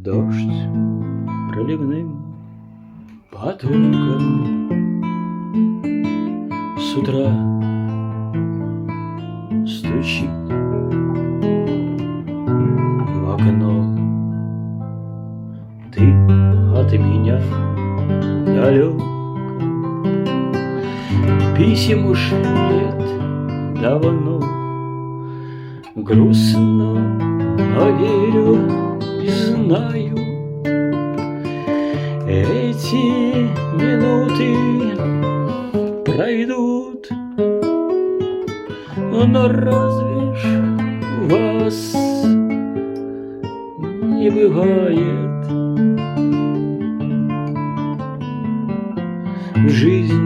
дождь проливным потоком с утра стучит в окно. Ты от меня далек, писем уж нет давно. Грустно, но верю и знаю, эти минуты пройдут. Но разве ж вас не бывает? Жизнь